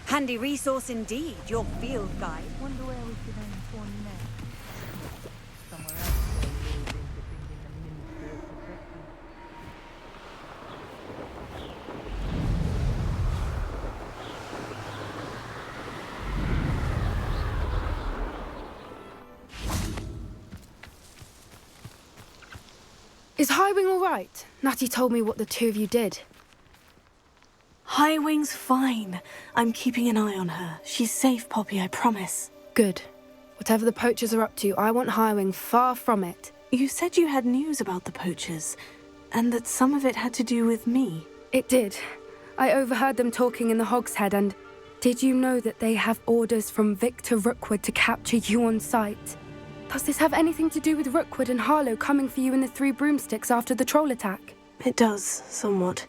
Handy resource indeed, your field guide. Wonder where we should aim for next. Somewhere else where we will be defeating the Minister of Protection. Is Highwing all right? Natty told me what the two of you did. Highwing's fine. I'm keeping an eye on her. She's safe, Poppy, I promise. Good. Whatever the poachers are up to, I want Highwing far from it. You said you had news about the poachers, and that some of it had to do with me. It did. I overheard them talking in the Hogshead, and did you know that they have orders from Victor Rookwood to capture you on sight? Does this have anything to do with Rookwood and Harlow coming for you in the Three Broomsticks after the troll attack? It does, somewhat.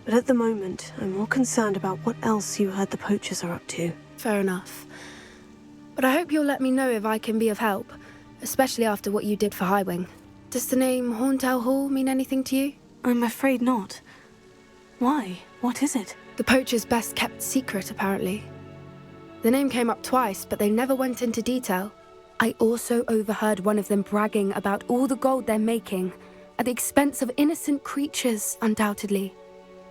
But at the moment, I'm more concerned about what else you heard the poachers are up to. Fair enough. But I hope you'll let me know if I can be of help, especially after what you did for Highwing. Does the name Horntail Hall mean anything to you? I'm afraid not. Why? What is it? The poachers' best kept secret, apparently. The name came up twice, but they never went into detail. I also overheard one of them bragging about all the gold they're making, at the expense of innocent creatures, undoubtedly.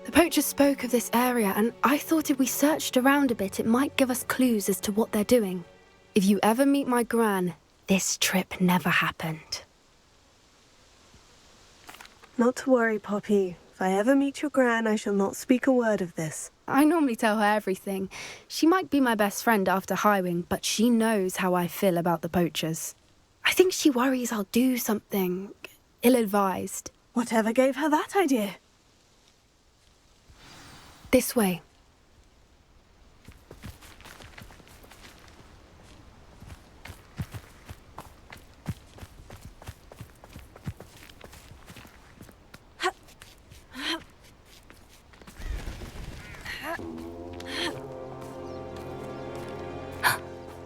The poachers spoke of this area, and I thought if we searched around a bit, it might give us clues as to what they're doing. If you ever meet my gran, this trip never happened. Not to worry, Poppy. If I ever meet your gran, I shall not speak a word of this. I normally tell her everything. She might be my best friend after Highwing, but she knows how I feel about the poachers. I think she worries I'll do something ill-advised. Whatever gave her that idea? This way.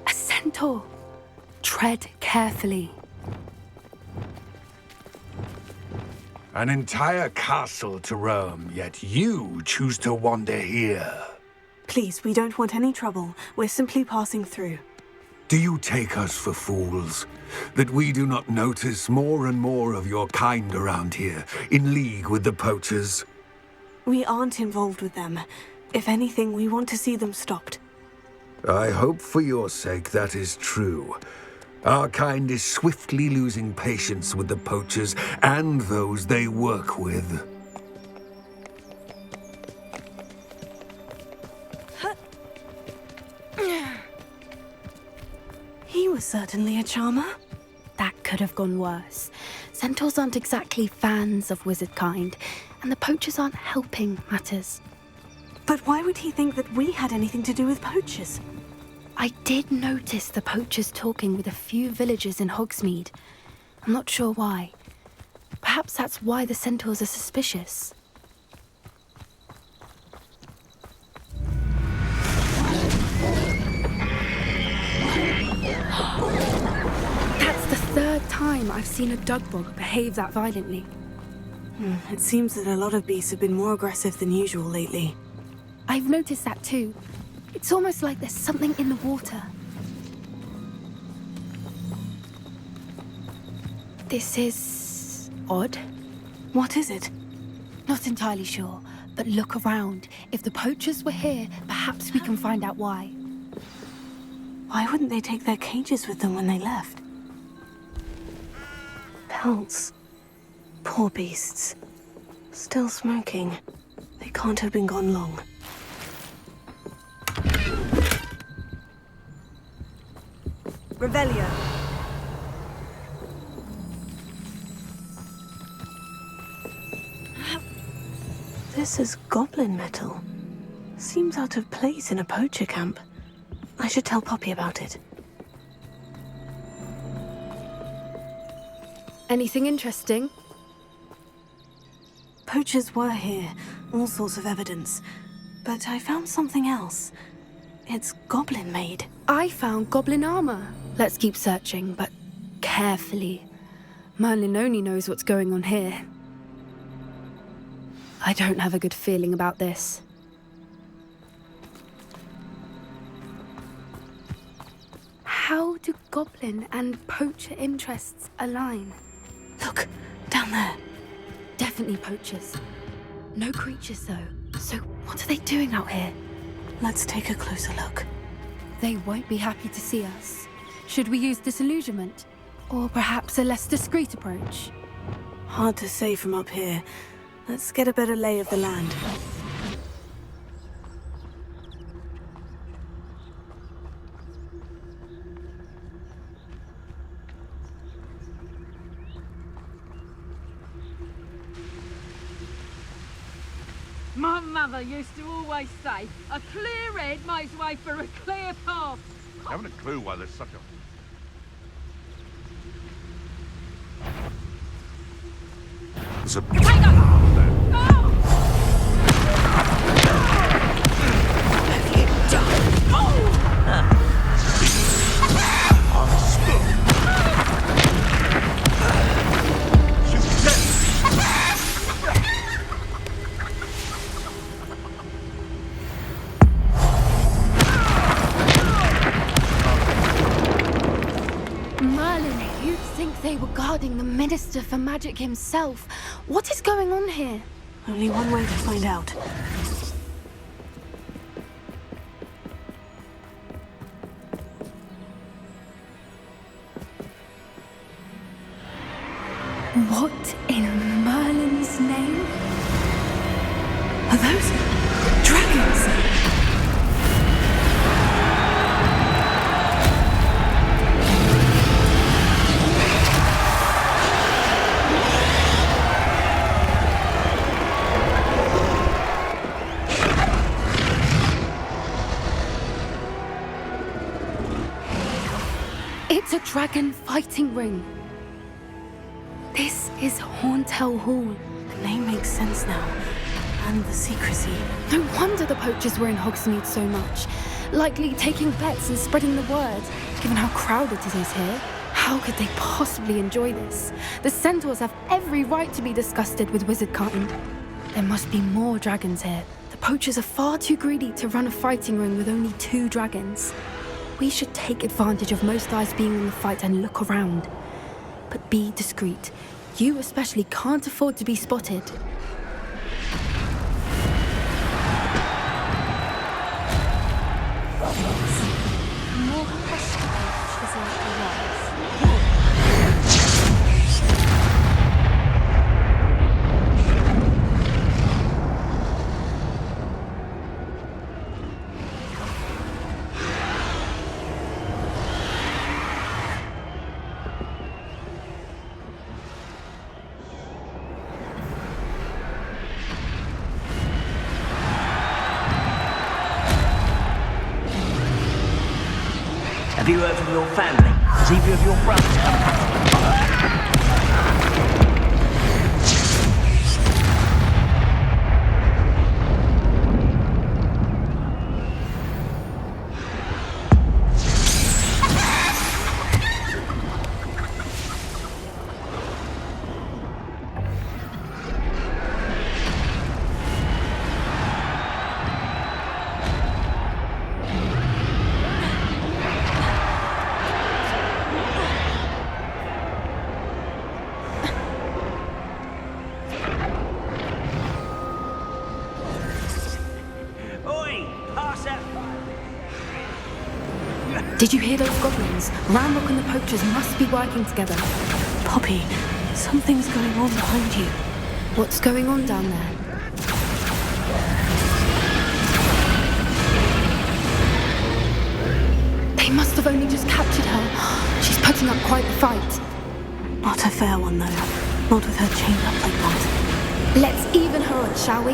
A centaur. Tread carefully. An entire castle to roam, yet you choose to wander here. Please, we don't want any trouble. We're simply passing through. Do you take us for fools? That we do not notice more and more of your kind around here, in league with the poachers? We aren't involved with them. If anything, we want to see them stopped. I hope for your sake that is true. Our kind is swiftly losing patience with the poachers and those they work with. He was certainly a charmer. That could have gone worse. Centaurs aren't exactly fans of wizard kind, and the poachers aren't helping matters. But why would he think that we had anything to do with poachers? I did notice the poachers talking with a few villagers in Hogsmeade. I'm not sure why. Perhaps that's why the centaurs are suspicious. That's the third time I've seen a dugbog behave that violently. It seems that a lot of beasts have been more aggressive than usual lately. I've noticed that too. It's almost like there's something in the water. This is odd. What is it? Not entirely sure, but look around. If the poachers were here, perhaps we can find out why. Why wouldn't they take their cages with them when they left? Pelts. Poor beasts. Still smoking. They can't have been gone long. Revelio. This is goblin metal. Seems out of place in a poacher camp. I should tell Poppy about it. Anything interesting? Poachers were here, all sorts of evidence. But I found something else. It's goblin-made. I found goblin armor. Let's keep searching, but carefully. Merlin only knows what's going on here. I don't have a good feeling about this. How do goblin and poacher interests align? Look, down there. Definitely poachers. No creatures, though. So what are they doing out here? Let's take a closer look. They won't be happy to see us. Should we use disillusionment? Or perhaps a less discreet approach? Hard to say from up here. Let's get a better lay of the land. My mother used to always say, a clear head makes way for a clear path. I haven't a clue why there's such a... There's a... Merlin, you'd think they were guarding the Minister for Magic himself. What is going on here? Only one way to find out. What in Merlin's name? Are those dragons? It's a dragon fighting ring. This is Horntail Hall. The name makes sense now. And the secrecy. No wonder the poachers were in Hogsmeade so much. Likely taking bets and spreading the word, given how crowded it is here. How could they possibly enjoy this? The centaurs have every right to be disgusted with wizard kind. There must be more dragons here. The poachers are far too greedy to run a fighting ring with only 2 dragons. We should take advantage of most eyes being in the fight and look around. But be discreet. You especially can't afford to be spotted. More questionable chisel arrives. Have you heard from your family? Has either of your brothers come back? Did you hear those goblins? Ramrock and the poachers must be working together. Poppy, something's going on behind you. What's going on down there? They must have only just captured her. She's putting up quite the fight. Not a fair one, though. Not with her chained up like that. Let's even her odds, shall we?